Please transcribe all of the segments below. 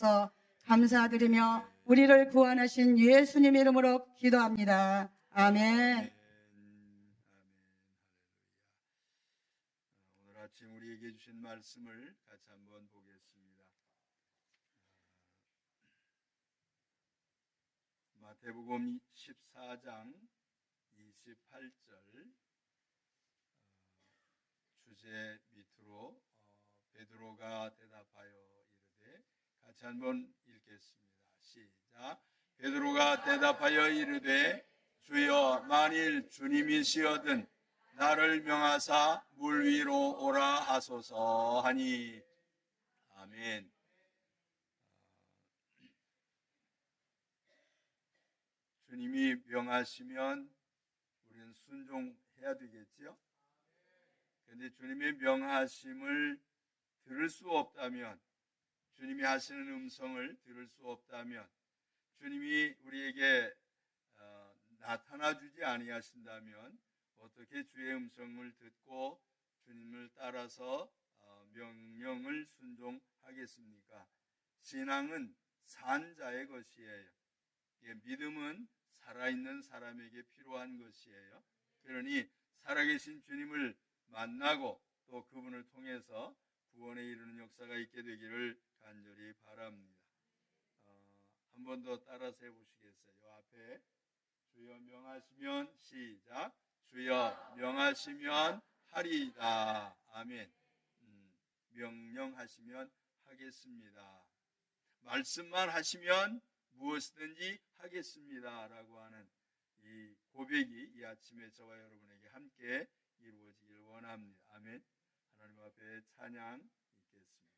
주옵소서. 감사드리며 우리를 구원하신 예수님 이름으로 기도합니다. 아멘. 오늘 아침 우리에게 주신 말씀을 같이 한번 보겠습니다. 마태복음 14장 28절 주제 밑으로 베드로가 대답하여 이르되, 같이 한번 읽겠습니다. 시작. 베드로가 대답하여 이르되, 주여, 만일 주님이시거든 나를 명하사 물 위로 오라 하소서 하니. 아멘. 주님이 명하시면 우리는 순종해야 되겠지요. 그런데 주님의 명하심을 들을 수 없다면, 주님이 하시는 음성을 들을 수 없다면, 주님이 우리에게 나타나 주지 아니하신다면 어떻게 주의 음성을 듣고 주님을 따라서 명령을 순종하겠습니까? 신앙은 산 자의 것이에요. 믿음은 살아있는 사람에게 필요한 것이에요. 그러니 살아계신 주님을 만나고 또 그분을 통해서 구원에 이르는 역사가 있게 되기를 간절히 바랍니다. 한 번 더 따라서 해보시겠어요? 이 앞에 주여 명하시면, 시작. 주여 명하시면 하리이다. 아멘. 명령하시면 하겠습니다. 말씀만 하시면 무엇이든지 하겠습니다 라고 하는 이 고백이 이 아침에 저와 여러분에게 함께 이루어지길 원합니다. 아멘. 하나님 앞에 찬양 있겠습니다.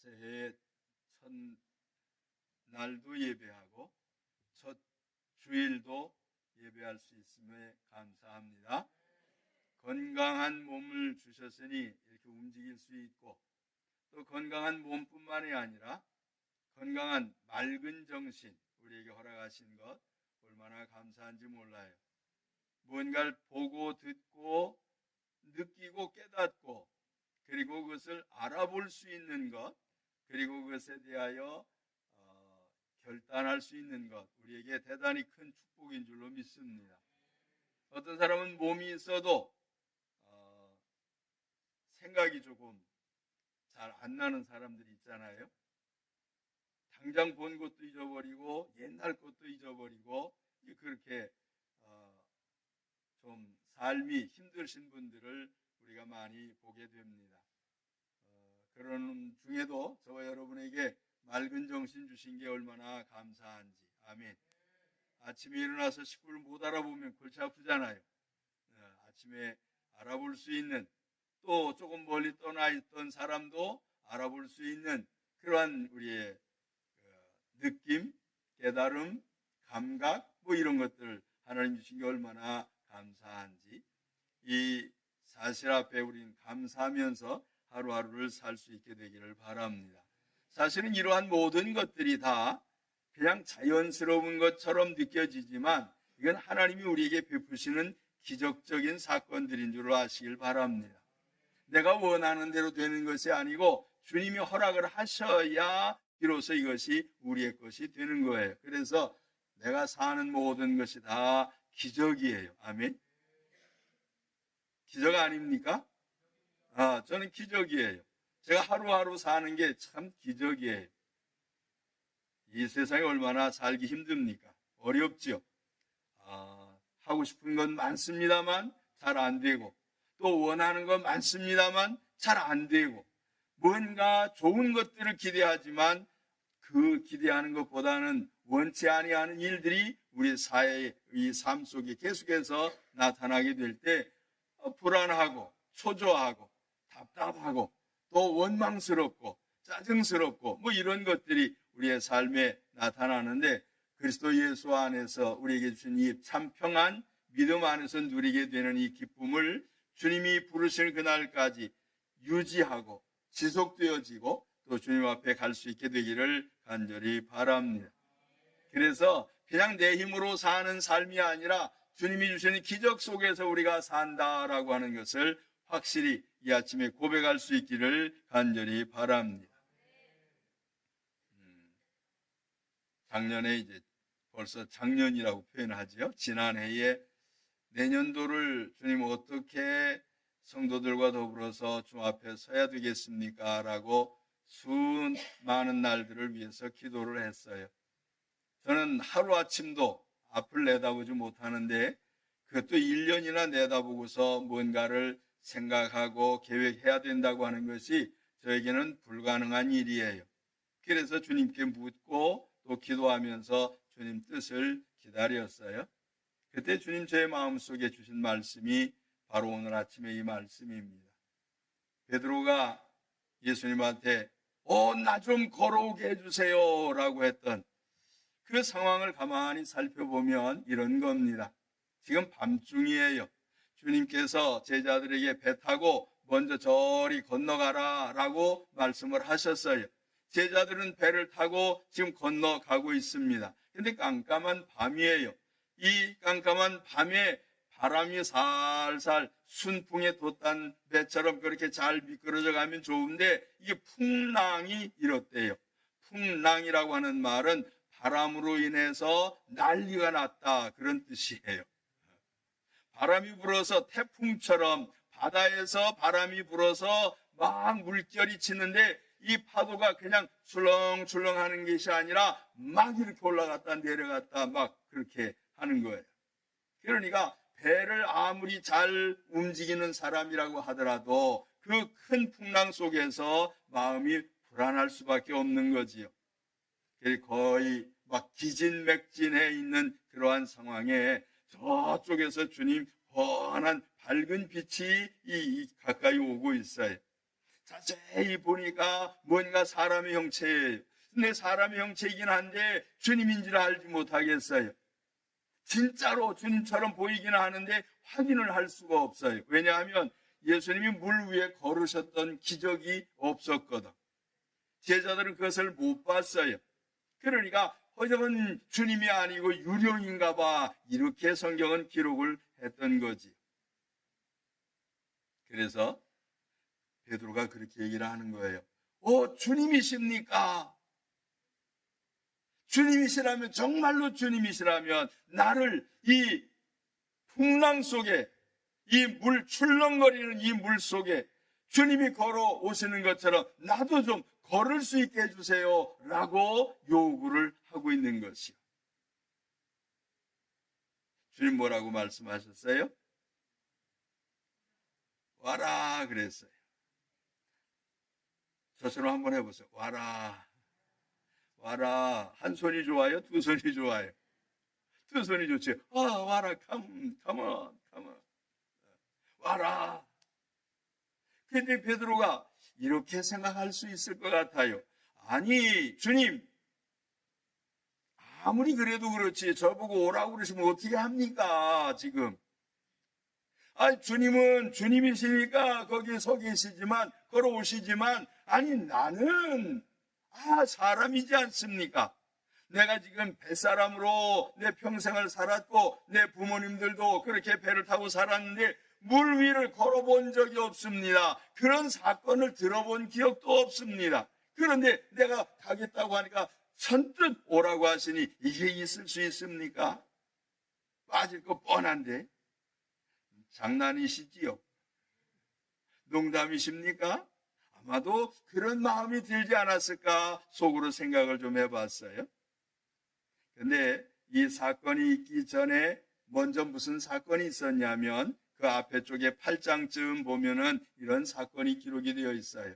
새해 첫날도 예배하고 첫 주일도 예배할 수 있음에 감사합니다. 건강한 몸을 주셨으니 이렇게 움직일 수 있고, 또 건강한 몸뿐만이 아니라 건강한 맑은 정신 우리에게 허락하신 것 얼마나 감사한지 몰라요. 무언가를 보고 듣고 느끼고 깨닫고, 그리고 그것을 알아볼 수 있는 것, 그리고 그것에 대하여 결단할 수 있는 것, 우리에게 대단히 큰 축복인 줄로 믿습니다. 어떤 사람은 몸이 있어도 생각이 조금 잘 안 나는 사람들이 있잖아요. 당장 본 것도 잊어버리고 옛날 것도 잊어버리고, 그렇게 좀 삶이 힘드신 분들을 우리가 많이 보게 됩니다. 그런 중에도 저와 여러분에게 맑은 정신 주신 게 얼마나 감사한지. 아멘. 아침에 일어나서 식구를 못 알아보면 골치 아프잖아요. 아침에 알아볼 수 있는, 또 조금 멀리 떠나 있던 사람도 알아볼 수 있는 그러한 우리의 느낌, 깨달음, 감각, 이런 것들 하나님 주신 게 얼마나 감사한지, 이 사실 앞에 우리는 감사하면서 하루하루를 살 수 있게 되기를 바랍니다. 사실은 이러한 모든 것들이 다 그냥 자연스러운 것처럼 느껴지지만 이건 하나님이 우리에게 베푸시는 기적적인 사건들인 줄 아시길 바랍니다. 내가 원하는 대로 되는 것이 아니고 주님이 허락을 하셔야 비로소 이것이 우리의 것이 되는 거예요. 그래서 내가 사는 모든 것이 다 기적이에요. 아멘. 기적 아닙니까? 저는 기적이에요. 제가 하루하루 사는 게 참 기적이에요. 이 세상에 얼마나 살기 힘듭니까? 어렵죠. 하고 싶은 건 많습니다만 잘 안 되고, 또 원하는 건 많습니다만 잘 안 되고, 뭔가 좋은 것들을 기대하지만 그 기대하는 것보다는 원치 아니하는 일들이 우리 사회의 이 삶 속에 계속해서 나타나게 될 때 불안하고 초조하고 답답하고 또 원망스럽고 짜증스럽고 이런 것들이 우리의 삶에 나타나는데, 그리스도 예수 안에서 우리에게 주신 이 참 평안, 믿음 안에서 누리게 되는 이 기쁨을 주님이 부르실 그날까지 유지하고 지속되어지고 또 주님 앞에 갈 수 있게 되기를 간절히 바랍니다. 그래서 그냥 내 힘으로 사는 삶이 아니라 주님이 주시는 기적 속에서 우리가 산다라고 하는 것을 확실히 이 아침에 고백할 수 있기를 간절히 바랍니다. 작년에 이제 벌써 작년이라고 표현하죠. 지난해에 내년도를 주님 어떻게 성도들과 더불어서 주 앞에 서야 되겠습니까? 라고 수많은 날들을 위해서 기도를 했어요. 저는 하루아침도 앞을 내다보지 못하는데 그것도 1년이나 내다보고서 뭔가를 생각하고 계획해야 된다고 하는 것이 저에게는 불가능한 일이에요. 그래서 주님께 묻고 또 기도하면서 주님 뜻을 기다렸어요. 그때 주님 제 마음속에 주신 말씀이 바로 오늘 아침에 이 말씀입니다. 베드로가 예수님한테 나 좀 걸어오게 해주세요 라고 했던 그 상황을 가만히 살펴보면 이런 겁니다. 지금 밤중이에요. 주님께서 제자들에게 배 타고 먼저 저리 건너가라 라고 말씀을 하셨어요. 제자들은 배를 타고 지금 건너가고 있습니다. 근데 깜깜한 밤이에요. 이 깜깜한 밤에 바람이 살살 순풍에 돛단 배처럼 그렇게 잘 미끄러져 가면 좋은데 이게 풍랑이 일었대요. 풍랑이라고 하는 말은 바람으로 인해서 난리가 났다 그런 뜻이에요. 바람이 불어서 태풍처럼 바다에서 바람이 불어서 막 물결이 치는데 이 파도가 그냥 출렁출렁 하는 것이 아니라 막 이렇게 올라갔다 내려갔다 막 그렇게 하는 거예요. 그러니까 배를 아무리 잘 움직이는 사람이라고 하더라도 그 큰 풍랑 속에서 마음이 불안할 수밖에 없는 거지요. 거의 막 기진맥진해 있는 그러한 상황에 저쪽에서 주님 환한 밝은 빛이 가까이 오고 있어요. 자세히 보니까 뭔가 사람의 형체예요. 근데 사람의 형체이긴 한데 주님인지를 알지 못하겠어요. 진짜로 주님처럼 보이기는 하는데 확인을 할 수가 없어요. 왜냐하면 예수님이 물 위에 걸으셨던 기적이 없었거든. 제자들은 그것을 못 봤어요. 그러니까 저건 주님이 아니고 유령인가 봐, 이렇게 성경은 기록을 했던 거지. 그래서 베드로가 그렇게 얘기를 하는 거예요. 주님이십니까? 주님이시라면, 정말로 주님이시라면 나를 이 풍랑 속에, 이 물, 출렁거리는 이 물 속에 주님이 걸어오시는 것처럼 나도 좀 걸을 수 있게 해주세요 라고 요구를 하고 있는 것이요. 주님 뭐라고 말씀하셨어요? 와라 그랬어요. 저처럼 한번 해보세요. 와라. 와라. 한 손이 좋아요? 두 손이 좋아요? 두 손이 좋지. 와라. come on. 와라. 근데 베드로가 이렇게 생각할 수 있을 것 같아요. 아니, 주님, 아무리 그래도 그렇지 저보고 오라고 그러시면 어떻게 합니까, 지금? 주님은 주님이시니까 거기에 서 계시지만, 걸어오시지만, 아니, 나는, 사람이지 않습니까? 내가 지금 뱃사람으로 내 평생을 살았고, 내 부모님들도 그렇게 배를 타고 살았는데, 물 위를 걸어본 적이 없습니다. 그런 사건을 들어본 기억도 없습니다. 그런데 내가 가겠다고 하니까 선뜻 오라고 하시니 이게 있을 수 있습니까? 빠질 거 뻔한데. 장난이시지요? 농담이십니까? 아마도 그런 마음이 들지 않았을까 속으로 생각을 좀 해봤어요. 근데 이 사건이 있기 전에 먼저 무슨 사건이 있었냐면 그 앞에 쪽에 8장쯤 보면은 이런 사건이 기록이 되어 있어요.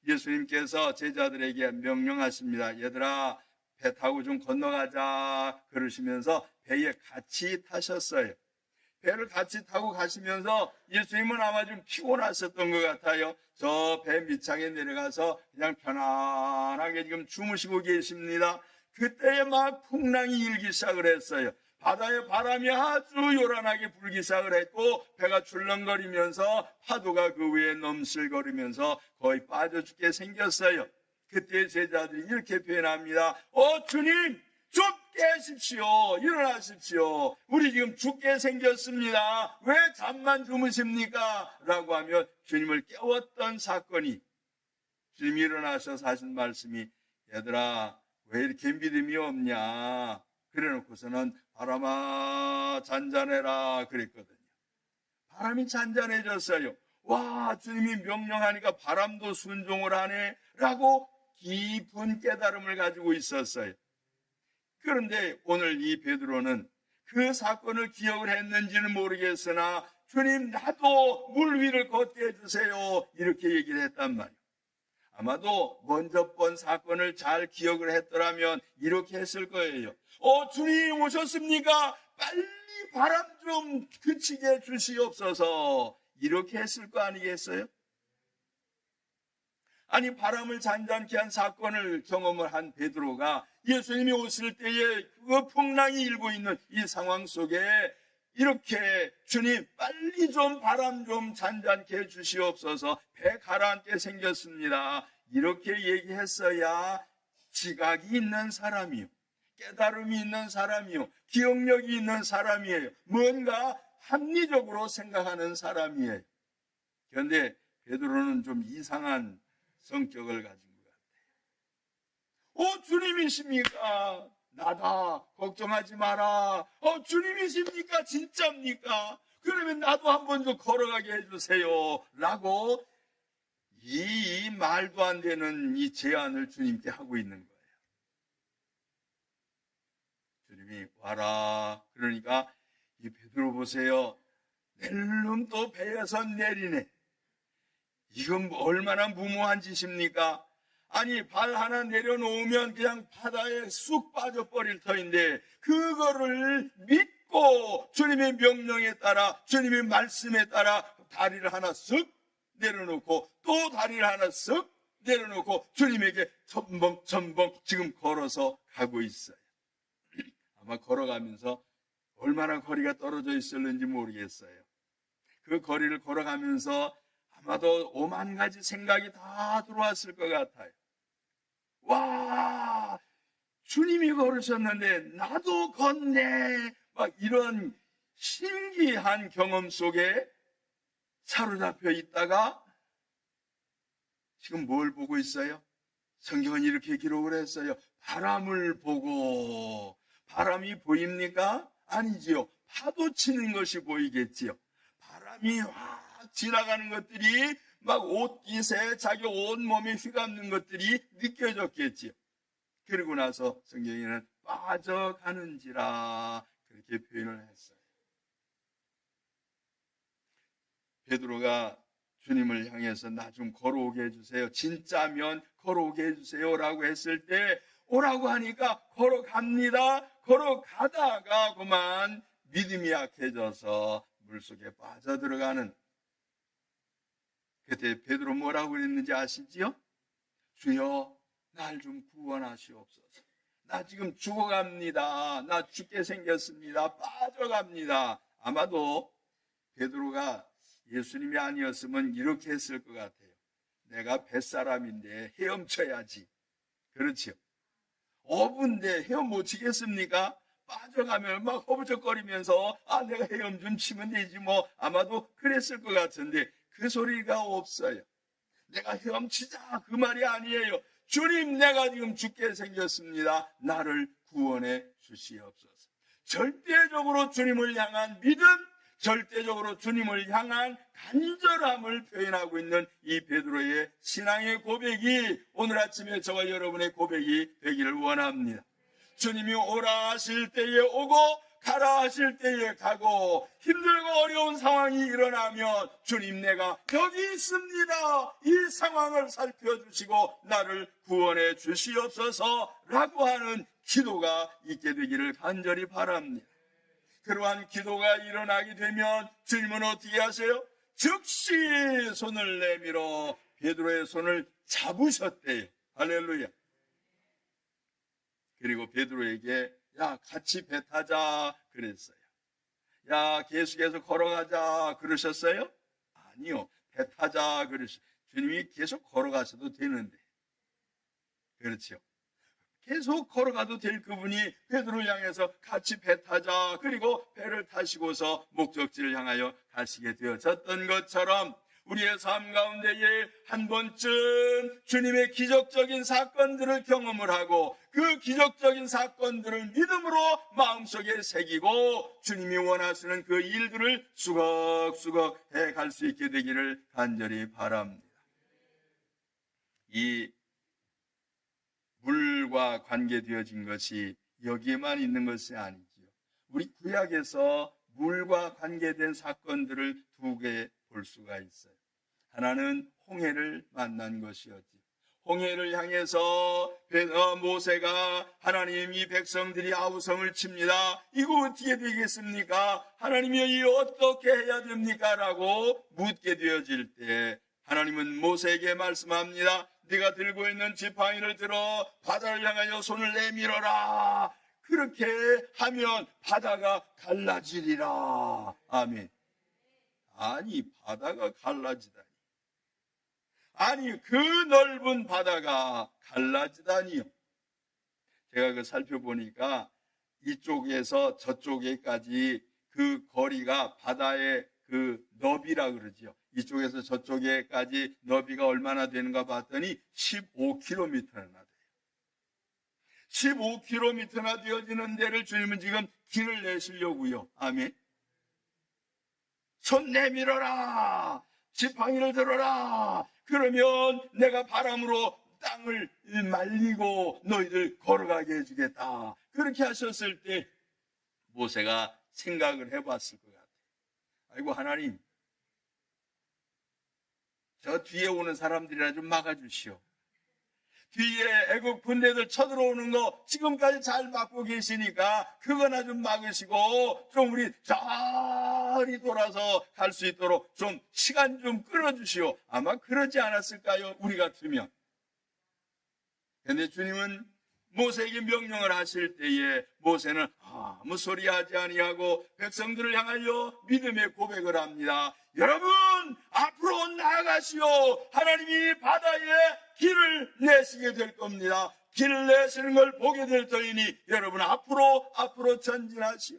예수님께서 제자들에게 명령하십니다. 얘들아, 배 타고 좀 건너가자 그러시면서 배에 같이 타셨어요. 배를 같이 타고 가시면서 예수님은 아마 좀 피곤하셨던 것 같아요. 저 배 밑창에 내려가서 그냥 편안하게 지금 주무시고 계십니다. 그때에 막 풍랑이 일기 시작을 했어요. 바다의 바람이 아주 요란하게 불기 시작을 했고 배가 출렁거리면서 파도가 그 위에 넘실거리면서 거의 빠져 죽게 생겼어요. 그때 제자들이 이렇게 표현합니다. 주님, 좀 깨십시오. 일어나십시오. 우리 지금 죽게 생겼습니다. 왜 잠만 주무십니까? 라고 하며 주님을 깨웠던 사건이, 주님이 일어나셔서 하신 말씀이, 얘들아, 왜 이렇게 믿음이 없냐? 그래 놓고서는 바람아 잔잔해라 그랬거든요. 바람이 잔잔해졌어요. 와, 주님이 명령하니까 바람도 순종을 하네 라고 깊은 깨달음을 가지고 있었어요. 그런데 오늘 이 베드로는 그 사건을 기억을 했는지는 모르겠으나 주님, 나도 물 위를 걷게 해주세요 이렇게 얘기를 했단 말이에요. 아마도 먼저 본 사건을 잘 기억을 했더라면 이렇게 했을 거예요. 주님 오셨습니까? 빨리 바람 좀 그치게 해주시옵소서. 이렇게 했을 거 아니겠어요? 아니, 바람을 잔잔케 한 사건을 경험을 한 베드로가 예수님이 오실 때에 그 풍랑이 일고 있는 이 상황 속에 이렇게 주님 빨리 좀 바람 좀 잔잔케 해주시옵소서. 배 가라앉게 생겼습니다. 이렇게 얘기했어야 지각이 있는 사람이요, 깨달음이 있는 사람이요, 기억력이 있는 사람이에요. 뭔가 합리적으로 생각하는 사람이에요. 그런데 베드로는 좀 이상한 성격을 가진 것 같아요. 주님이십니까? 나다. 걱정하지 마라. 주님이십니까? 진짜입니까? 그러면 나도 한번 좀 걸어가게 해주세요. 라고 이 말도 안 되는 이 제안을 주님께 하고 있는 거예요. 주님이 와라. 그러니까 이 베드로 보세요. 낼름 또 배에서 내리네. 이건 얼마나 무모한 짓입니까? 아니, 발 하나 내려놓으면 그냥 바다에 쑥 빠져버릴 터인데 그거를 믿고 주님의 명령에 따라, 주님의 말씀에 따라 다리를 하나 쓱 내려놓고 또 다리를 하나 쓱 내려놓고 주님에게 첨벙 지금 걸어서 가고 있어요. 아마 걸어가면서 얼마나 거리가 떨어져 있었는지 모르겠어요. 그 거리를 걸어가면서 아마도 오만 가지 생각이 다 들어왔을 것 같아요. 와, 주님이 걸으셨는데 나도 걷네. 막 이런 신기한 경험 속에 사로잡혀 있다가 지금 뭘 보고 있어요? 성경은 이렇게 기록을 했어요. 바람을 보고. 바람이 보입니까? 아니지요. 파도 치는 것이 보이겠지요. 바람이 확 지나가는 것들이 막 옷깃에 자기 온몸에 휘감는 것들이 느껴졌겠지요. 그러고 나서 성경에는 빠져가는지라 그렇게 표현을 했어요. 베드로가 주님을 향해서 나 좀 걸어오게 해주세요. 진짜면 걸어오게 해주세요 라고 했을 때 오라고 하니까 걸어갑니다. 걸어가다가 그만 믿음이 약해져서 물속에 빠져들어가는. 그때 베드로 뭐라고 그랬는지 아시지요? 주여 날 좀 구원하시옵소서. 나 지금 죽어갑니다. 나 죽게 생겼습니다. 빠져갑니다. 아마도 베드로가 예수님이 아니었으면 이렇게 했을 것 같아요. 내가 뱃사람인데 헤엄쳐야지. 그렇죠. 어부인데 헤엄 못 치겠습니까? 빠져가면 막 허부적거리면서 내가 헤엄 좀 치면 되지 뭐. 아마도 그랬을 것 같은데 그 소리가 없어요. 내가 헤엄치자 그 말이 아니에요. 주님 내가 지금 죽게 생겼습니다. 나를 구원해 주시옵소서. 절대적으로 주님을 향한 믿음, 절대적으로 주님을 향한 간절함을 표현하고 있는 이 베드로의 신앙의 고백이 오늘 아침에 저와 여러분의 고백이 되기를 원합니다. 주님이 오라 하실 때에 오고 가라 하실 때에 가고 힘들고 어려운 상황이 일어나면 주님 내가 여기 있습니다. 이 상황을 살펴주시고 나를 구원해 주시옵소서 라고 하는 기도가 있게 되기를 간절히 바랍니다. 그러한 기도가 일어나게 되면 주님은 어떻게 하세요? 즉시 손을 내밀어 베드로의 손을 잡으셨대요. 할렐루야. 그리고 베드로에게 야 같이 배 타자 그랬어요. 야 계속해서 걸어가자 그러셨어요? 아니요. 배 타자 그러셨어요. 주님이 계속 걸어가셔도 되는데. 그렇죠. 계속 걸어가도 될 그분이 베드로를 향해서 같이 배 타자 그리고 배를 타시고서 목적지를 향하여 가시게 되어졌던 것처럼 우리의 삶 가운데에 한 번쯤 주님의 기적적인 사건들을 경험을 하고 그 기적적인 사건들을 믿음으로 마음속에 새기고 주님이 원하시는 그 일들을 수걱수걱 해갈 수 있게 되기를 간절히 바랍니다. 이 물과 관계되어진 것이 여기에만 있는 것이 아니지요. 우리 구약에서 물과 관계된 사건들을 두 개 볼 수가 있어요. 하나는 홍해를 만난 것이었지. 홍해를 향해서 모세가 하나님 이 백성들이 아우성을 칩니다. 이거 어떻게 되겠습니까? 하나님이 이 어떻게 해야 됩니까? 라고 묻게 되어질 때 하나님은 모세에게 말씀합니다. 네가 들고 있는 지팡이를 들어 바다를 향하여 손을 내밀어라. 그렇게 하면 바다가 갈라지리라. 아멘. 아니 바다가 갈라지다니. 아니 그 넓은 바다가 갈라지다니요. 제가 그 살펴보니까 이쪽에서 저쪽에까지 그 거리가 바다의 그 너비라 그러죠. 이쪽에서 저쪽에까지 너비가 얼마나 되는가 봤더니 15km나 돼요. 15km나 되어지는 데를 주님은 지금 길을 내시려고요. 아멘. 손 내밀어라. 지팡이를 들어라. 그러면 내가 바람으로 땅을 말리고 너희들 걸어가게 해주겠다. 그렇게 하셨을 때 모세가 생각을 해봤을 것 같아요. 아이고 하나님, 저 뒤에 오는 사람들이라 좀 막아주시오. 뒤에 애국 군대들 쳐들어오는 거 지금까지 잘 막고 계시니까 그거나 좀 막으시고 좀 우리 저리 돌아서 갈 수 있도록 좀 시간 좀 끌어주시오. 아마 그러지 않았을까요? 우리 같으면. 그런데 주님은 모세에게 명령을 하실 때에 모세는 아무 소리 하지 아니하고 백성들을 향하여 믿음의 고백을 합니다. 여러분 앞으로 나아가시오. 하나님이 바다에 길을 내시게 될 겁니다. 길을 내시는 걸 보게 될 터이니 여러분 앞으로 전진하시오.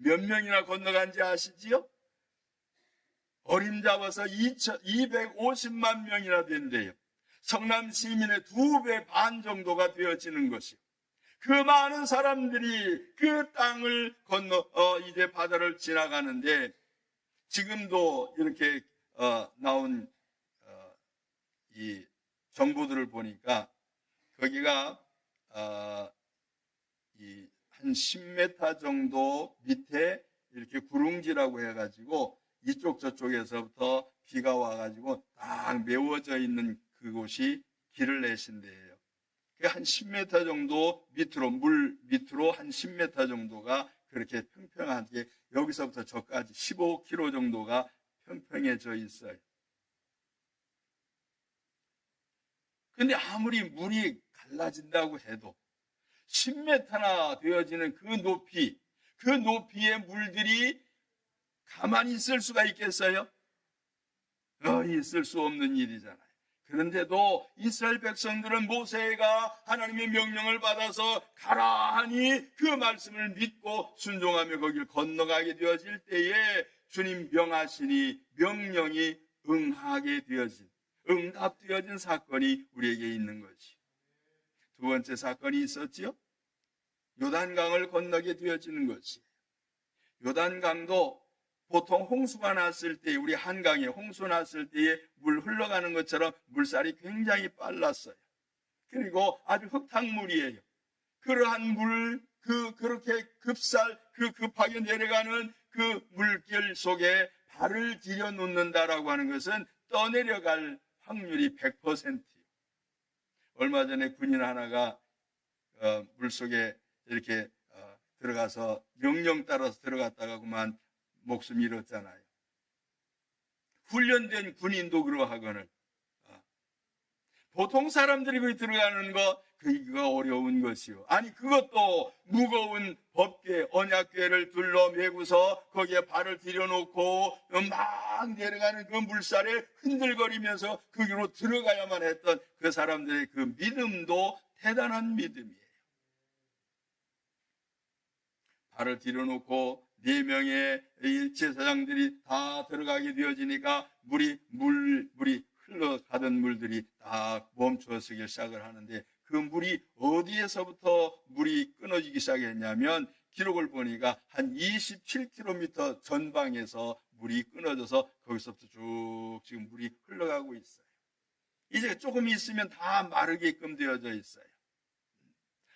몇 명이나 건너간지 아시지요? 어림잡아서 250만 명이나 된대요. 성남 시민의 2배 반 정도가 되어지는 것이요. 그 많은 사람들이 그 땅을 건너 이제 바다를 지나가는데 지금도 이렇게 나온 이 정보들을 보니까 거기가 한 10m 정도 밑에 이렇게 구릉지라고 해가지고 이쪽 저쪽에서부터 비가 와가지고 딱 메워져 있는 그곳이 길을 내신 데예요. 한 10m 정도 밑으로 물 밑으로 한 10m 정도가 그렇게 평평하게 여기서부터 저까지 15km 정도가 평평해져 있어요. 근데 아무리 물이 갈라진다고 해도 10m나 되어지는 그 높이의 물들이 가만히 있을 수가 있겠어요? 있을 수 없는 일이잖아요. 그런데도 이스라엘 백성들은 모세가 하나님의 명령을 받아서 가라 하니 그 말씀을 믿고 순종하며 거기를 건너가게 되어질 때에 주님 명하시니 명령이 응답되어진 사건이 우리에게 있는 것이. 두 번째 사건이 있었지요. 요단강을 건너게 되어지는 것이. 요단강도 보통 홍수가 났을 때 우리 한강에 홍수 났을 때에 물 흘러가는 것처럼 물살이 굉장히 빨랐어요. 그리고 아주 흙탕물이에요. 그러한 물, 그렇게 급하게 내려가는 그 물길 속에 발을 디뎌 놓는다라고 하는 것은 떠내려갈 확률이 100%예요. 얼마 전에 군인 하나가 물속에 이렇게 들어가서 명령 따라서 들어갔다가 그만 목숨 잃었잖아요. 훈련된 군인도 그러하거늘 보통 사람들이 거기 들어가는 거 그거 어려운 것이요. 아니 그것도 무거운 법궤 언약궤를 둘러매고서 거기에 발을 들여놓고 막 내려가는 그 물살에 흔들거리면서 거기로 들어가야만 했던 그 사람들의 그 믿음도 대단한 믿음이에요. 발을 들여놓고 4명의 제사장들이 다 들어가게 되어지니까 물이 흘러가던 물들이 다 멈춰서기 시작을 하는데 그 물이 어디에서부터 물이 끊어지기 시작했냐면 기록을 보니까 한 27km 전방에서 물이 끊어져서 거기서부터 쭉 지금 물이 흘러가고 있어요. 이제 조금 있으면 다 마르게끔 되어져 있어요.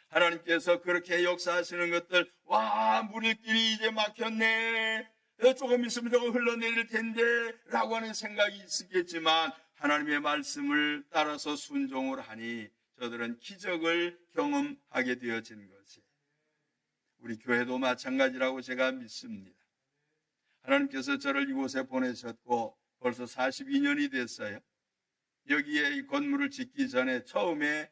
하나님께서 그렇게 역사하시는 것들, 물길이 이제 막혔네. 조금 있으면 저거 흘러내릴 텐데 라고 하는 생각이 있겠지만 하나님의 말씀을 따라서 순종을 하니 저들은 기적을 경험하게 되어진 것이. 우리 교회도 마찬가지라고 제가 믿습니다. 하나님께서 저를 이곳에 보내셨고 벌써 42년이 됐어요. 여기에 이 건물을 짓기 전에 처음에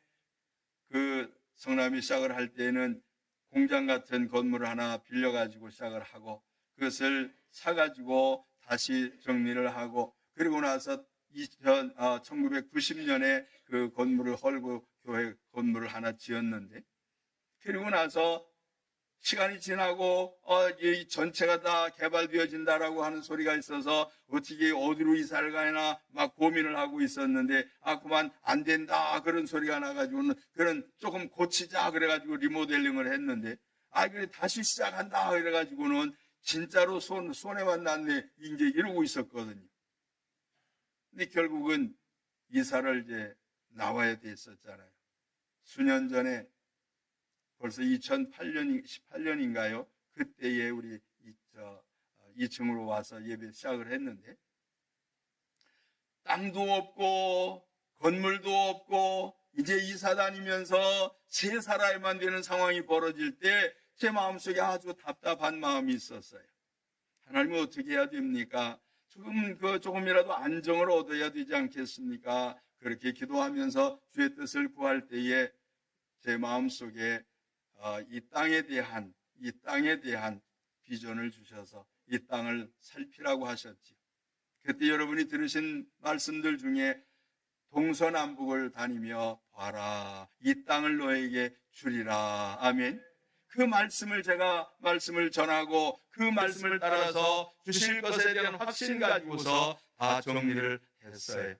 성남이 시작을 할 때는 공장 같은 건물을 하나 빌려가지고 시작을 하고 그것을 사가지고 다시 정리를 하고 그리고 나서 1990년에 그 건물을 헐고 교회 건물을 하나 지었는데 그리고 나서 시간이 지나고 이 전체가 다 개발되어진다라고 하는 소리가 있어서 어떻게 어디로 이사를 가나 막 고민을 하고 있었는데 그만 안 된다 그런 소리가 나가지고는 그런 조금 고치자 그래가지고 리모델링을 했는데 그래 다시 시작한다 그래가지고는 진짜로 손해만 났네 이제 이러고 있었거든요. 근데 결국은 이사를 이제 나와야 됐었잖아요. 수년 전에 벌써 2018년인가요? 그때에 우리 2층으로 와서 예배 시작을 했는데 땅도 없고 건물도 없고 이제 이사 다니면서 세 살아야만 되는 상황이 벌어질 때 제 마음속에 아주 답답한 마음이 있었어요. 하나님은 어떻게 해야 됩니까? 조금이라도 안정을 얻어야 되지 않겠습니까? 그렇게 기도하면서 주의 뜻을 구할 때에 제 마음속에 이 땅에 대한 비전을 주셔서 이 땅을 살피라고 하셨지요. 그때 여러분이 들으신 말씀들 중에 동서남북을 다니며 봐라, 이 땅을 너에게 주리라. 아멘. 그 말씀을 제가 전하고 그 말씀을 따라서 주실 것에 대한 확신 가지고서 다 정리를 했어요.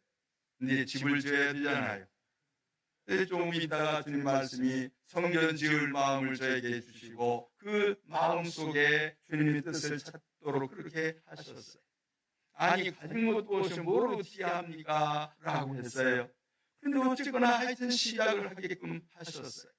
근데 집을 지어야 되잖아요. 조금 있다가 주님 말씀이 성전 지을 마음을 저에게 주시고 그 마음 속에 주님의 뜻을 찾도록 그렇게 하셨어요. 아니, 가진 것도 없이 뭘 어떻게 합니까? 라고 했어요. 그런데 어쨌거나 하여튼 시작을 하게끔 하셨어요.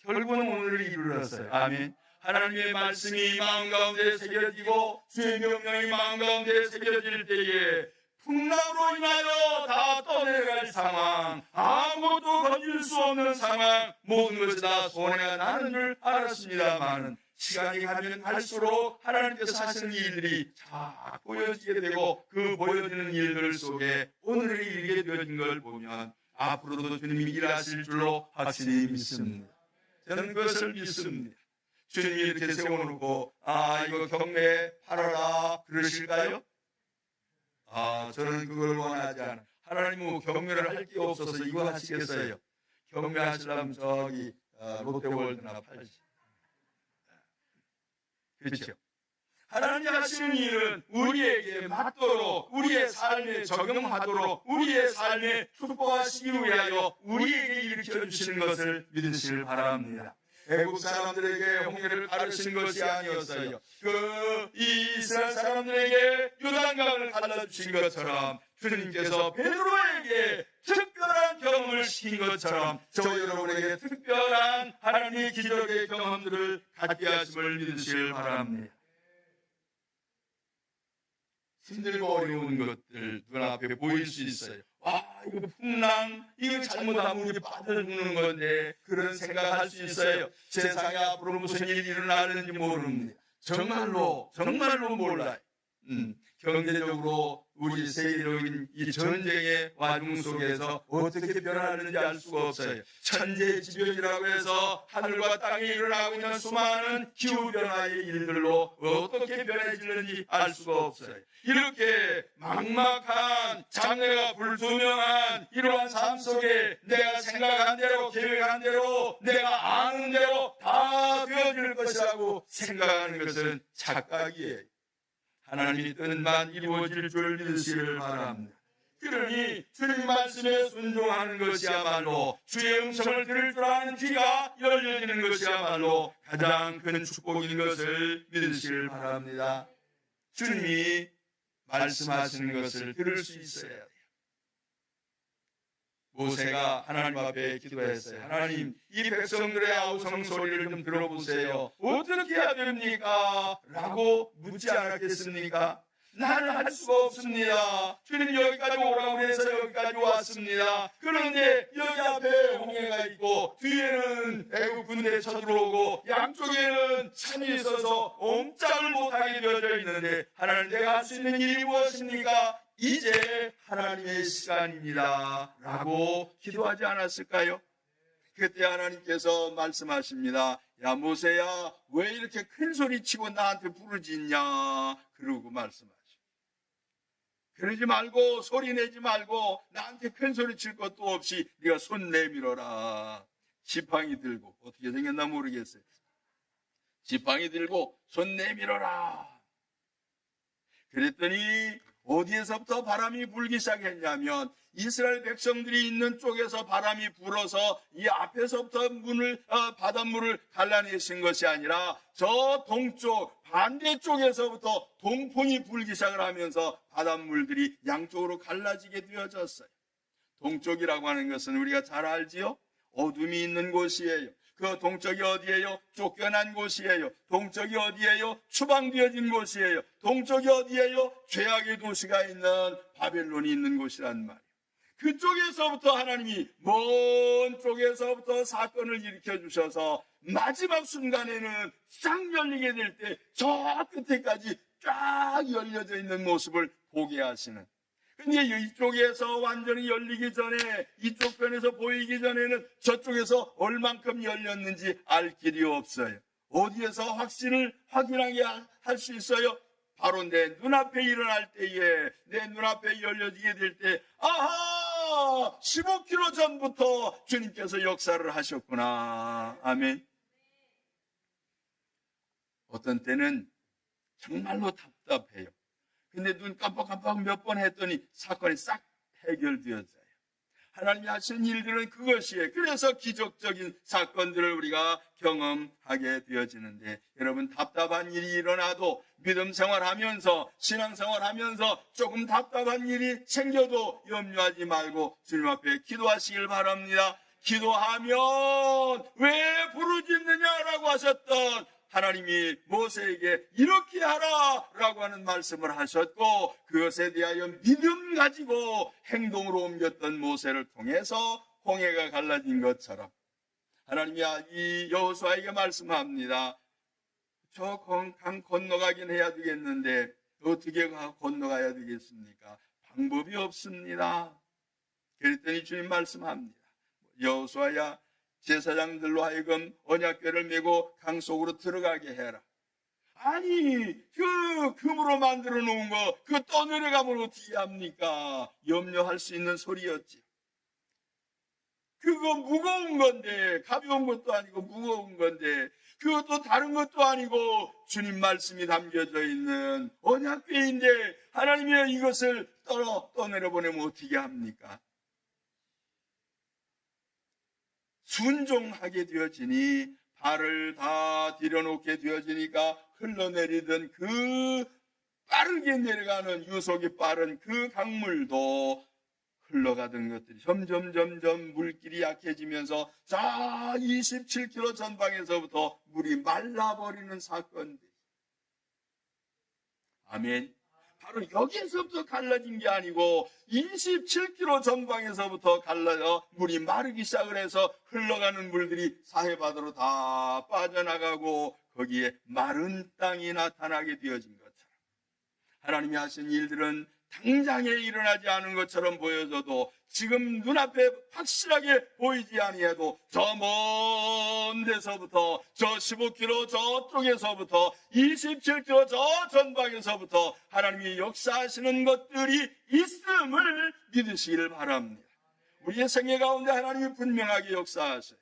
결국은 오늘을 이루었어요. 아멘. 하나님의 말씀이 마음 가운데 새겨지고 주의 명령이 마음 가운데 새겨질 때에 풍랑으로 인하여 다 떠내려갈 상황, 아무것도 건질 수 없는 상황, 모든 것이 다 손해가 나는 줄 알았습니다만 시간이 가면 갈수록 하나님께서 하시는 일들이 잘 보여지게 되고 그 보여지는 일들 속에 오늘을 이르게 되어진 걸 보면 앞으로도 주님이 일하실 줄로 확실히 믿습니다. 저는 그것을 믿습니다. 주님이 이렇게 세워놓고 이거 경매 팔아라 그러실까요? 저는 그걸 원하지 않아요. 하나님은 경매를 할 게 없어서 이거 하시겠어요? 경매하시려면 저기 롯데월드나 팔지. 그렇죠? 하나님이 하시는 일은 우리에게 맞도록, 우리의 삶에 적용하도록, 우리의 삶에 축복하시기 위하여 우리에게 일으켜 주시는 것을 믿으시길 바랍니다. 애국 사람들에게 홍해를 가르치는 것이 아니었어요. 이스라엘 사람들에게 요단강을 갈라주신 것처럼 주님께서 베드로에게 특별한 경험을 시킨 것처럼 저 여러분에게 특별한 하나님의 기적의 경험들을 갖게 하심을 믿으시길 바랍니다. 힘들고 어려운 것들 눈앞에 보일 수 있어요. 이거 풍랑, 이거 잘못하면 우리 빠져 죽는 건데 그런 생각할 수 있어요. 세상에 앞으로 무슨 일이 일어나는지 모릅니다. 정말로 몰라요. 경제적으로 우리 세계적인 이 전쟁의 와중 속에서 어떻게 변하는지 알 수가 없어요. 천재지변이라고 해서 하늘과 땅에 일어나고 있는 수많은 기후변화의 일들로 어떻게 변해지는지 알 수가 없어요. 이렇게 막막한 장래가 불투명한 이러한 삶 속에 내가 생각한 대로 계획한 대로 내가 아는 대로 다 되어질 것이라고 생각하는 것은 착각이에요. 하나님의 뜻만 이루어질 줄 믿으시길 바랍니다. 그러니 주님 말씀에 순종하는 것이야말로 주의 음성을 들을 줄 아는 귀가 열려지는 것이야말로 가장 큰 축복인 것을 믿으시길 바랍니다. 주님이 말씀하시는 것을 들을 수 있어야 돼요. 모세가 하나님 앞에 기도했어요. 하나님, 이 백성들의 아우성 소리를 좀 들어보세요. 어떻게 해야 됩니까? 라고 묻지 않았겠습니까? 나는 할 수가 없습니다. 주님 여기까지 오라고 해서 여기까지 왔습니다. 그런데 여기 앞에 홍해가 있고 뒤에는 애국 군대 쳐들어오고 양쪽에는 산이 있어서 옴짝을 못하게 되어져 있는데 하나님, 내가 할 수 있는 일이 무엇입니까? 이제 하나님의 시간입니다. 라고 기도하지 않았을까요? 그때 하나님께서 말씀하십니다. 야, 모세야, 왜 이렇게 큰 소리 치고 나한테 부르짖냐? 그러고 말씀하십니다. 그러지 말고, 소리 내지 말고, 나한테 큰 소리 칠 것도 없이 네가 손 내밀어라. 지팡이 들고, 어떻게 생겼나 모르겠어요. 지팡이 들고 손 내밀어라. 그랬더니 어디에서부터 바람이 불기 시작했냐면 이스라엘 백성들이 있는 쪽에서 바람이 불어서 이 앞에서부터 바닷물을 갈라내신 것이 아니라 저 동쪽 반대쪽에서부터 동풍이 불기 시작을 하면서 바닷물들이 양쪽으로 갈라지게 되어졌어요. 동쪽이라고 하는 것은 우리가 잘 알지요? 어둠이 있는 곳이에요. 그 동쪽이 어디예요? 쫓겨난 곳이에요. 동쪽이 어디예요? 추방되어진 곳이에요. 동쪽이 어디예요? 죄악의 도시가 있는 바벨론이 있는 곳이란 말이에요. 그쪽에서부터 하나님이 먼 쪽에서부터 사건을 일으켜 주셔서 마지막 순간에는 쫙 열리게 될 때 저 끝에까지 쫙 열려져 있는 모습을 보게 하시는. 근데 이쪽에서 완전히 열리기 전에, 이쪽 편에서 보이기 전에는 저쪽에서 얼만큼 열렸는지 알 길이 없어요. 어디에서 확인하게 할 수 있어요? 바로 내 눈앞에 일어날 때에, 내 눈앞에 열려지게 될 때, 아하! 15km 전부터 주님께서 역사를 하셨구나. 아멘. 어떤 때는 정말로 답답해요. 근데 눈 깜빡깜빡 몇 번 했더니 사건이 싹 해결되었어요. 하나님이 하신 일들은 그것이에요. 그래서 기적적인 사건들을 우리가 경험하게 되어지는데, 여러분, 답답한 일이 일어나도 믿음 생활하면서, 신앙 생활하면서 조금 답답한 일이 생겨도 염려하지 말고 주님 앞에 기도하시길 바랍니다. 기도하면 왜 부르짖느냐라고 하셨던 하나님이 모세에게 이렇게 하라라고 하는 말씀을 하셨고, 그것에 대하여 믿음 가지고 행동으로 옮겼던 모세를 통해서 홍해가 갈라진 것처럼 하나님이 이 여호수아에게 말씀합니다. 저 강 건너가긴 해야 되겠는데 어떻게 건너가야 되겠습니까? 방법이 없습니다. 그랬더니 주님 말씀합니다. 여호수아야, 제사장들로 하여금 언약궤를 메고 강 속으로 들어가게 해라. 아니, 그 금으로 만들어 놓은 거 그거 떠내려가면 어떻게 합니까? 염려할 수 있는 소리였지. 그거 무거운 건데, 가벼운 것도 아니고 무거운 건데, 그것도 다른 것도 아니고 주님 말씀이 담겨져 있는 언약궤인데 하나님이 이것을 떠내려 보내면 어떻게 합니까? 순종하게 되어지니, 발을 다 들여놓게 되어지니까 흘러내리던 그 빠르게 내려가는 유속이 빠른 그 강물도 흘러가던 것들이 점점 물길이 약해지면서 자 27km 전방에서부터 물이 말라버리는 사건들. 아멘. 바로 여기에서부터 갈라진 게 아니고 27km 전방에서부터 갈라져 물이 마르기 시작을 해서 흘러가는 물들이 사해바다로 다 빠져나가고 거기에 마른 땅이 나타나게 되어진 것처럼, 하나님이 하신 일들은 당장에 일어나지 않은 것처럼 보여져도 지금 눈앞에 확실하게 보이지 아니해도 저 먼 데서부터, 저 15km 저쪽에서부터, 27km 저 전방에서부터 하나님이 역사하시는 것들이 있음을 믿으시길 바랍니다. 우리의 생애 가운데 하나님이 분명하게 역사하셔요.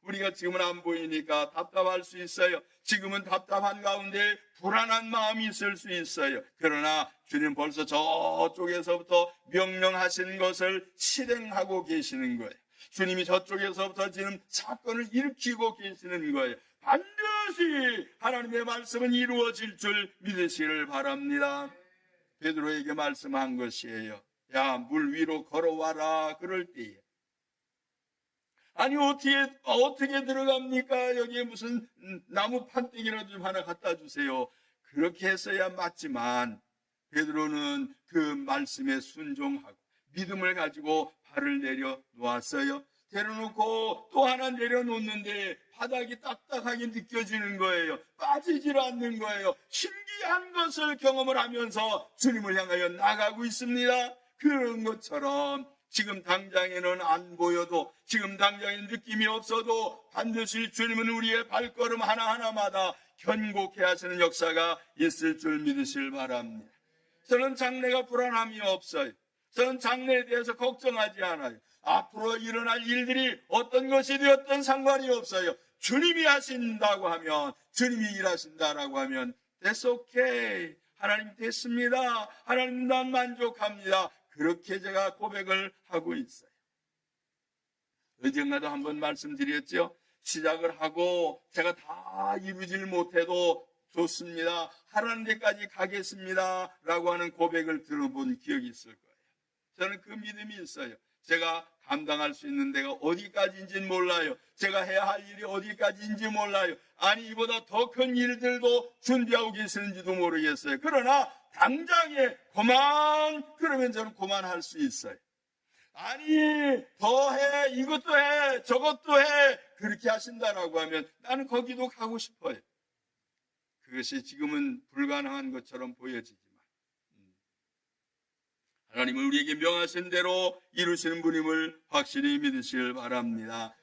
우리가 지금은 안 보이니까 답답할 수 있어요. 지금은 답답한 가운데 불안한 마음이 있을 수 있어요. 그러나 주님 벌써 저쪽에서부터 명령하신 것을 실행하고 계시는 거예요. 주님이 저쪽에서부터 지금 사건을 일으키고 계시는 거예요. 반드시 하나님의 말씀은 이루어질 줄 믿으시기를 바랍니다. 베드로에게 말씀한 것이에요. 야, 물 위로 걸어와라. 그럴 때에 아니 어떻게 들어갑니까? 여기에 무슨 나무 판때기라도 좀 하나 갖다 주세요. 그렇게 했어야 맞지만 베드로는 그 말씀에 순종하고 믿음을 가지고 발을 내려놓았어요. 내려놓고 또 하나 내려놓는데 바닥이 딱딱하게 느껴지는 거예요. 빠지질 않는 거예요. 신기한 것을 경험을 하면서 주님을 향하여 나가고 있습니다. 그런 것처럼 지금 당장에는 안 보여도, 지금 당장에 느낌이 없어도 반드시 주님은 우리의 발걸음 하나하나마다 견고케 하시는 역사가 있을 줄 믿으시길 바랍니다. 저는 장래가 불안함이 없어요. 저는 장래에 대해서 걱정하지 않아요. 앞으로 일어날 일들이 어떤 것이 되었든 상관이 없어요. 주님이 하신다고 하면, 주님이 일하신다라고 하면 That's okay. 하나님 됐습니다. 하나님 난 만족합니다. 그렇게 제가 고백을 하고 있어요. 어젠가도 한번 말씀드렸죠. 시작을 하고 제가 다 이루질 못해도 좋습니다. 하라는 데까지 가겠습니다. 라고 하는 고백을 들어본 기억이 있을 거예요. 저는 그 믿음이 있어요. 제가 감당할 수 있는 데가 어디까지인지는 몰라요. 제가 해야 할 일이 어디까지인지 몰라요. 아니 이보다 더 큰 일들도 준비하고 계시는지도 모르겠어요. 그러나 당장에 그러면 저는 그만할 수 있어요. 아니, 더 해, 이것도 해, 저것도 해, 그렇게 하신다라고 하면 나는 거기도 가고 싶어요. 그것이 지금은 불가능한 것처럼 보여지지만 하나님은 우리에게 명하신 대로 이루시는 분임을 확실히 믿으시길 바랍니다.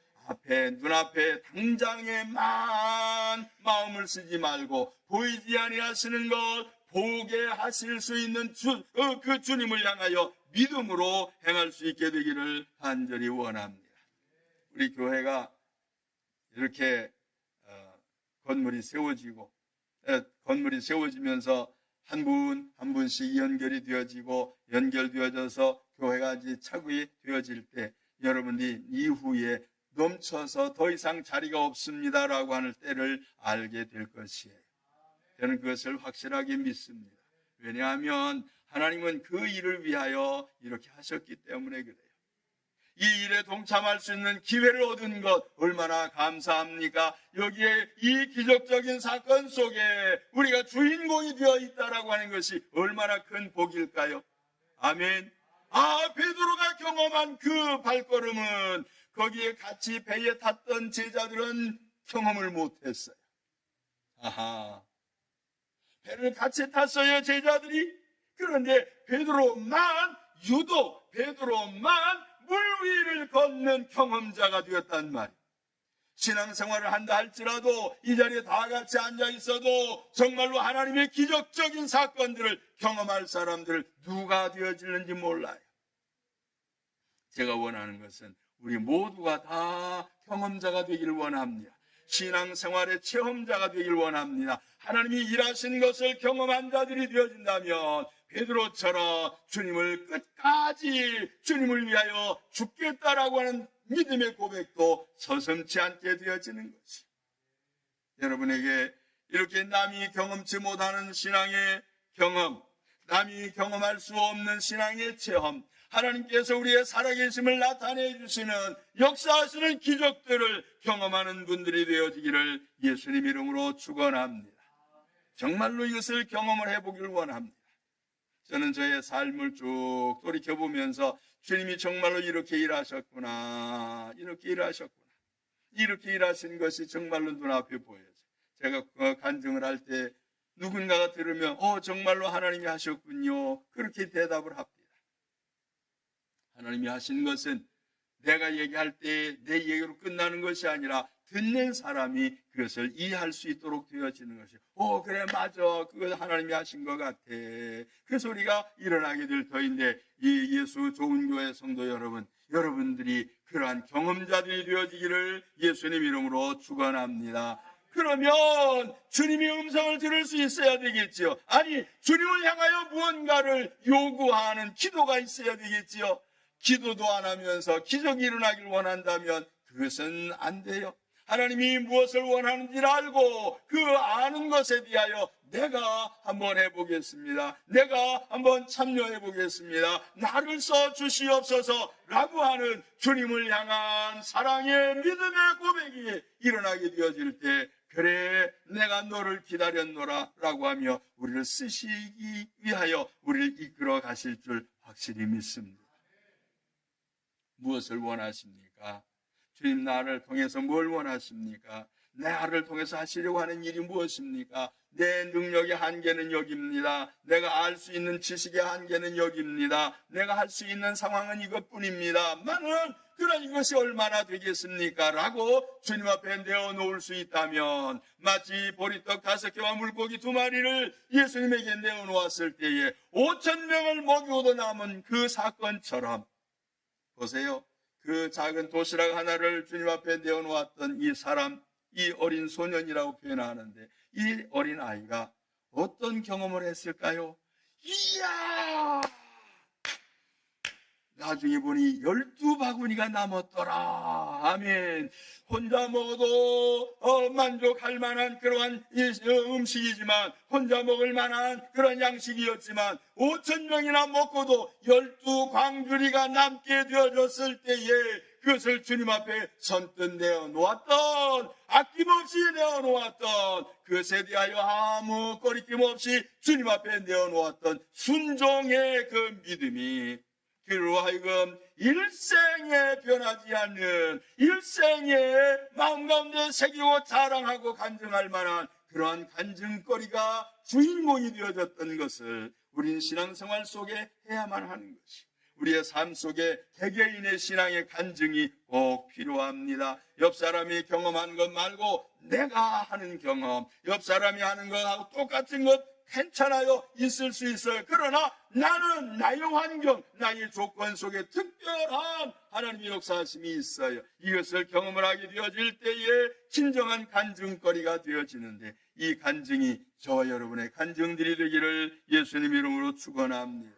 눈앞에 당장에만 마음을 쓰지 말고 보이지 아니하시는 것 보게 하실 수 있는 그 주님을 향하여 믿음으로 행할 수 있게 되기를 간절히 원합니다. 우리 교회가 이렇게 건물이 세워지면서 한 분 한 분씩 연결이 되어지고 연결되어져서 교회가 이제 차고히 되어질 때 여러분들이 이후에 넘쳐서 더 이상 자리가 없습니다라고 하는 때를 알게 될 것이에요. 저는 그것을 확실하게 믿습니다. 왜냐하면 하나님은 그 일을 위하여 이렇게 하셨기 때문에 그래요. 이 일에 동참할 수 있는 기회를 얻은 것 얼마나 감사합니까? 여기에 이 기적적인 사건 속에 우리가 주인공이 되어 있다라고 하는 것이 얼마나 큰 복일까요? 아멘. 베드로가 경험한 그 발걸음은 거기에 같이 배에 탔던 제자들은 경험을 못했어요. 배를 같이 탔어요, 제자들이. 그런데 유독 베드로만 물 위를 걷는 경험자가 되었단 말이에요. 신앙생활을 한다 할지라도 이 자리에 다 같이 앉아 있어도 정말로 하나님의 기적적인 사건들을 경험할 사람들 누가 되어질는지 몰라요. 제가 원하는 것은 우리 모두가 다 경험자가 되기를 원합니다. 신앙생활의 체험자가 되기를 원합니다. 하나님이 일하신 것을 경험한 자들이 되어진다면 베드로처럼 주님을 끝까지 주님을 위하여 죽겠다라고 하는 믿음의 고백도 서슴지 않게 되어지는 것이. 여러분에게 이렇게 남이 경험치 못하는 신앙의 경험, 남이 경험할 수 없는 신앙의 체험, 하나님께서 우리의 살아계심을 나타내 주시는 역사하시는 기적들을 경험하는 분들이 되어지기를 예수님 이름으로 축원합니다. 정말로 이것을 경험을 해보기를 원합니다. 저는 저의 삶을 쭉 돌이켜보면서 주님이 정말로 이렇게 일하셨구나, 이렇게 일하신 것이 정말로 눈앞에 보여요. 제가 간증을 할 때 누군가가 들으면 정말로 하나님이 하셨군요, 그렇게 대답을 합니다. 하나님이 하신 것은 내가 얘기할 때 내 얘기로 끝나는 것이 아니라 듣는 사람이 그것을 이해할 수 있도록 되어지는 것이에요. 그래, 맞아, 그거 하나님이 하신 것 같아. 그 소리가 일어나게 될 터인데, 이 예수 좋은 교회 성도 여러분들이 그러한 경험자들이 되어지기를 예수님 이름으로 축원합니다. 그러면 주님의 음성을 들을 수 있어야 되겠지요. 아니, 주님을 향하여 무언가를 요구하는 기도가 있어야 되겠지요. 기도도 안 하면서 기적이 일어나길 원한다면 그것은 안 돼요. 하나님이 무엇을 원하는지를 알고 그 아는 것에 대하여 내가 한번 해보겠습니다. 내가 한번 참여해보겠습니다. 나를 써주시옵소서 라고 하는 주님을 향한 사랑의 믿음의 고백이 일어나게 되어질 때, 그래, 내가 너를 기다렸노라 라고 하며 우리를 쓰시기 위하여 우리를 이끌어 가실 줄 확실히 믿습니다. 무엇을 원하십니까? 주님, 나를 통해서 뭘 원하십니까? 나를 통해서 하시려고 하는 일이 무엇입니까? 내 능력의 한계는 여기입니다. 내가 알 수 있는 지식의 한계는 여기입니다. 내가 할 수 있는 상황은 이것뿐입니다만은 그런 이것이 얼마나 되겠습니까? 라고 주님 앞에 내어놓을 수 있다면, 마치 보리떡 5개와 물고기 2마리를 예수님에게 내어놓았을 때에 5,000명을 먹이고도 남은 그 사건처럼, 보세요. 그 작은 도시락 하나를 주님 앞에 내어놓았던 이 사람, 이 어린 소년이라고 표현하는데, 이 어린 아이가 어떤 경험을 했을까요? 이야! 나중에 보니 12바구니가 남았더라. 아멘. 혼자 먹어도 만족할 만한 그러한 음식이지만, 혼자 먹을 만한 그런 양식이었지만 5,000명이나 먹고도 12광주리가 남게 되어졌을 때에 그것을 주님 앞에 선뜻 내어놓았던, 아낌없이 내어놓았던, 그것에 대하여 아무 거리낌 없이 주님 앞에 내어놓았던 순종의 그 믿음이 그로 하여금 일생에 변하지 않는, 일생에 마음 가운데 새기고 자랑하고 간증할 만한 그러한 간증거리가 주인공이 되어졌던 것을 우린 신앙생활 속에 해야만 하는 것이, 우리의 삶 속에 개개인의 신앙의 간증이 꼭 필요합니다. 옆 사람이 경험한 것 말고 내가 하는 경험, 옆 사람이 하는 것하고 똑같은 것 괜찮아요. 있을 수 있어요. 그러나 나는 나의 환경, 나의 조건 속에 특별한 하나님의 역사하심이 있어요. 이것을 경험을 하게 되어질 때에 진정한 간증거리가 되어지는데, 이 간증이 저와 여러분의 간증들이 되기를 예수님 이름으로 축원합니다.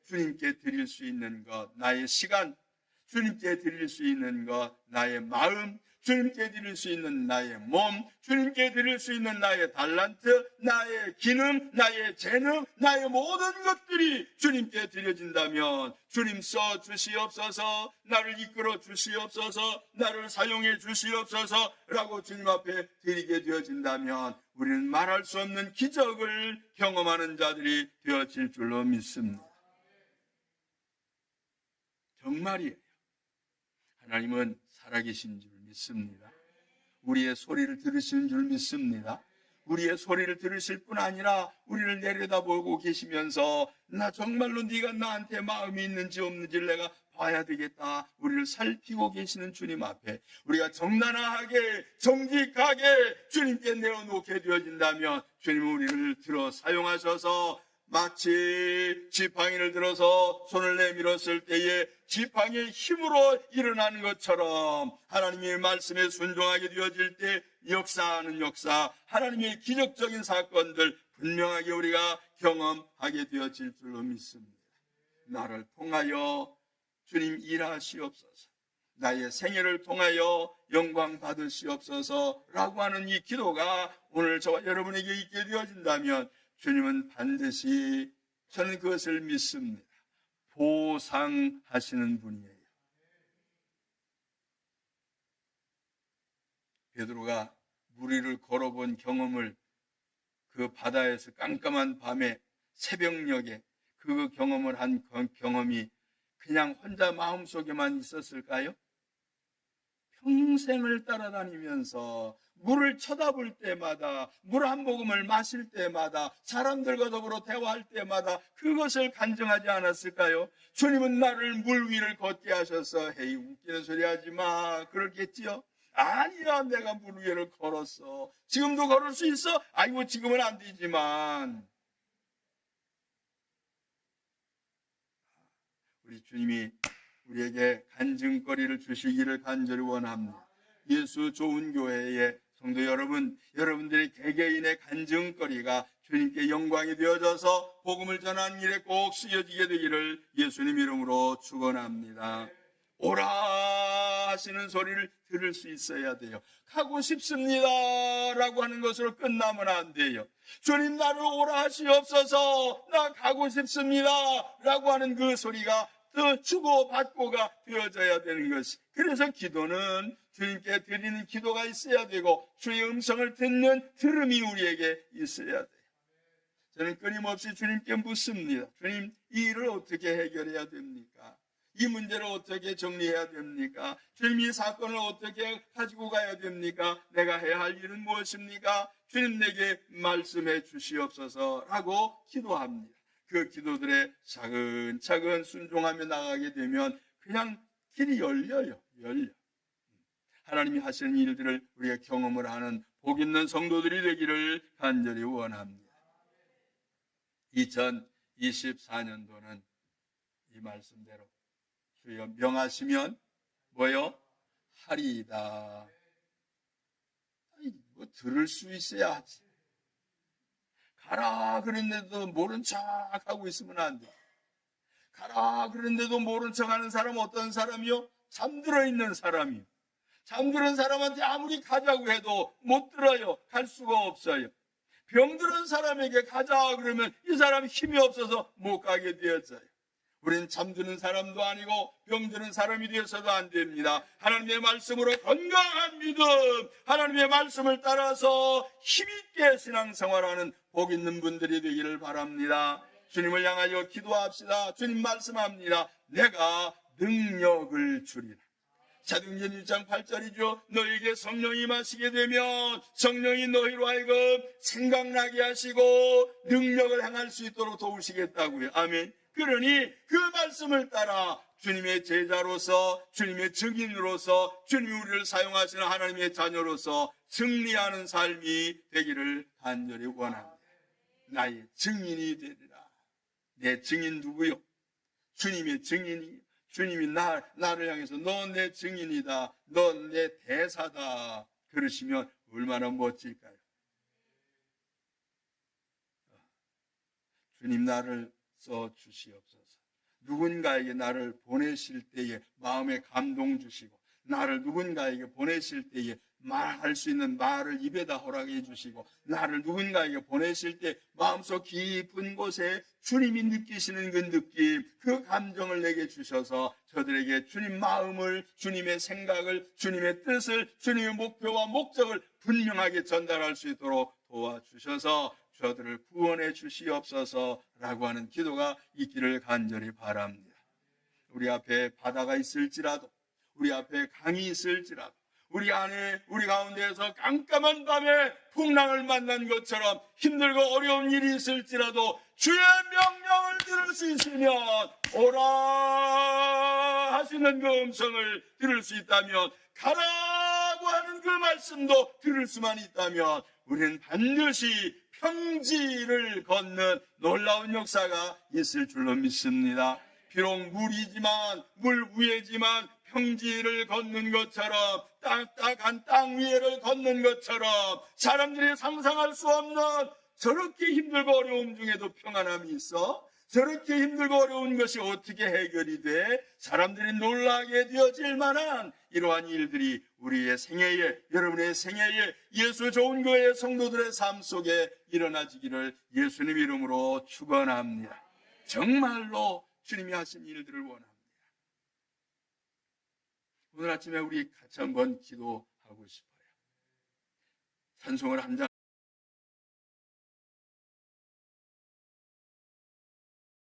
주님께 드릴 수 있는 것, 나의 시간, 주님께 드릴 수 있는 것, 나의 마음, 주님께 드릴 수 있는 나의 몸, 주님께 드릴 수 있는 나의 달란트, 나의 기능, 나의 재능, 나의 모든 것들이 주님께 드려진다면, 주님 써 주시옵소서, 나를 이끌어 주시옵소서, 나를 사용해 주시옵소서 라고 주님 앞에 드리게 되어진다면 우리는 말할 수 없는 기적을 경험하는 자들이 되어질 줄로 믿습니다. 정말이에요. 하나님은 살아계신 줄 믿습니다. 우리의 소리를 들으시는 줄 믿습니다. 우리의 소리를 들으실 뿐 아니라 우리를 내려다보고 계시면서 나 정말로 네가 나한테 마음이 있는지 없는지를 내가 봐야 되겠다, 우리를 살피고 계시는 주님 앞에 우리가 정나라하게 정직하게 주님께 내어놓게 되어진다면 주님은 우리를 들어 사용하셔서 마치 지팡이를 들어서 손을 내밀었을 때에 지팡이의 힘으로 일어나는 것처럼 하나님의 말씀에 순종하게 되어질 때 역사하는 역사, 하나님의 기적적인 사건들 분명하게 우리가 경험하게 되어질 줄로 믿습니다. 나를 통하여 주님 일하시옵소서, 나의 생애를 통하여 영광 받으시옵소서 라고 하는 이 기도가 오늘 저와 여러분에게 있게 되어진다면 주님은 반드시, 저는 그것을 믿습니다, 보상하시는 분이에요. 베드로가 물 위를 걸어본 경험을, 그 바다에서 깜깜한 밤에 새벽녘에 그 경험을 한 경험이 그냥 혼자 마음속에만 있었을까요? 평생을 따라다니면서 물을 쳐다볼 때마다, 물 한 모금을 마실 때마다, 사람들과 더불어 대화할 때마다 그것을 간증하지 않았을까요? 주님은 나를 물 위를 걷게 하셔서 헤이 웃기는 소리 하지 마 그렇겠지요? 아니야, 내가 물 위를 걸었어. 지금도 걸을 수 있어? 아이고 지금은 안 되지만. 우리 주님이 우리에게 간증거리를 주시기를 간절히 원합니다. 예수 좋은 교회의 성도 여러분, 여러분들의 개개인의 간증거리가 주님께 영광이 되어져서 복음을 전하는 일에 꼭 쓰여지게 되기를 예수님 이름으로 축원합니다. 오라 하시는 소리를 들을 수 있어야 돼요. 가고 싶습니다 라고 하는 것으로 끝나면 안 돼요. 주님 나를 오라 하시옵소서, 나 가고 싶습니다 라고 하는 그 소리가 더 주고받고가 되어져야 되는 것이, 그래서 기도는 주님께 드리는 기도가 있어야 되고 주의 음성을 듣는 들음이 우리에게 있어야 돼요. 저는 끊임없이 주님께 묻습니다. 주님, 이 일을 어떻게 해결해야 됩니까? 이 문제를 어떻게 정리해야 됩니까? 주님, 이 사건을 어떻게 가지고 가야 됩니까? 내가 해야 할 일은 무엇입니까? 주님 내게 말씀해 주시옵소서 라고 기도합니다. 그 기도들에 차근차근 순종하며 나가게 되면 그냥 길이 열려요. 하나님이 하시는 일들을 우리가 경험을 하는 복 있는 성도들이 되기를 간절히 원합니다. 2024년도는 이 말씀대로 주여 명하시면 뭐요? 하리이다. 뭐 들을 수 있어야 하지. 가라 그랬는데도 모른 척하고 있으면 안 돼. 가라 그랬는데도 모른 척하는 사람은 어떤 사람이요? 잠들어 있는 사람이요. 잠드는 사람한테 아무리 가자고 해도 못 들어요. 갈 수가 없어요. 병들은 사람에게 가자 그러면 이 사람 힘이 없어서 못 가게 되었어요. 우리는 잠드는 사람도 아니고 병드는 사람이 되어서도 안 됩니다. 하나님의 말씀으로 건강한 믿음, 하나님의 말씀을 따라서 힘있게 신앙생활하는 복 있는 분들이 되기를 바랍니다. 주님을 향하여 기도합시다. 주님 말씀합니다. 내가 능력을 주리라. 사도행전 1장 8절이죠. 너에게 성령이 임하시게 되면 성령이 너희로 하여금 생각나게 하시고 능력을 행할 수 있도록 도우시겠다고요. 아멘. 그러니 그 말씀을 따라 주님의 제자로서, 주님의 증인으로서, 주님이 우리를 사용하시는 하나님의 자녀로서 승리하는 삶이 되기를 간절히 원합니다. 나의 증인이 되리라. 내 증인 누구요? 주님의 증인이요. 주님이 나를 향해서 너 내 증인이다, 너 내 대사다 그러시면 얼마나 멋질까요? 주님 나를 써주시옵소서. 누군가에게 나를 보내실 때에 마음에 감동 주시고, 나를 누군가에게 보내실 때에 말할 수 있는 말을 입에다 허락해 주시고, 나를 누군가에게 보내실 때 마음속 깊은 곳에 주님이 느끼시는 그 느낌, 그 감정을 내게 주셔서 저들에게 주님 마음을, 주님의 생각을, 주님의 뜻을, 주님의 목표와 목적을 분명하게 전달할 수 있도록 도와주셔서 저들을 구원해 주시옵소서라고 하는 기도가 있기를 간절히 바랍니다. 우리 앞에 바다가 있을지라도, 우리 앞에 강이 있을지라도, 우리 가운데에서 깜깜한 밤에 풍랑을 만난 것처럼 힘들고 어려운 일이 있을지라도 주의 명령을 들을 수 있으면, 오라 하시는 그 음성을 들을 수 있다면, 가라고 하는 그 말씀도 들을 수만 있다면 우리는 반드시 평지를 걷는 놀라운 역사가 있을 줄로 믿습니다. 비록 물 위에지만 평지를 걷는 것처럼, 딱딱한 땅 위를 걷는 것처럼, 사람들이 상상할 수 없는 저렇게 힘들고 어려움 중에도 평안함이 있어? 저렇게 힘들고 어려운 것이 어떻게 해결이 돼? 사람들이 놀라게 되어질 만한 이러한 일들이 우리의 생애에, 여러분의 생애에, 예수 좋은 교회 성도들의 삶 속에 일어나지기를 예수님 이름으로 축원합니다. 정말로 주님이 하신 일들을 원합니다. 오늘 아침에 우리 같이 한번 기도하고 싶어요. 찬송을 한 장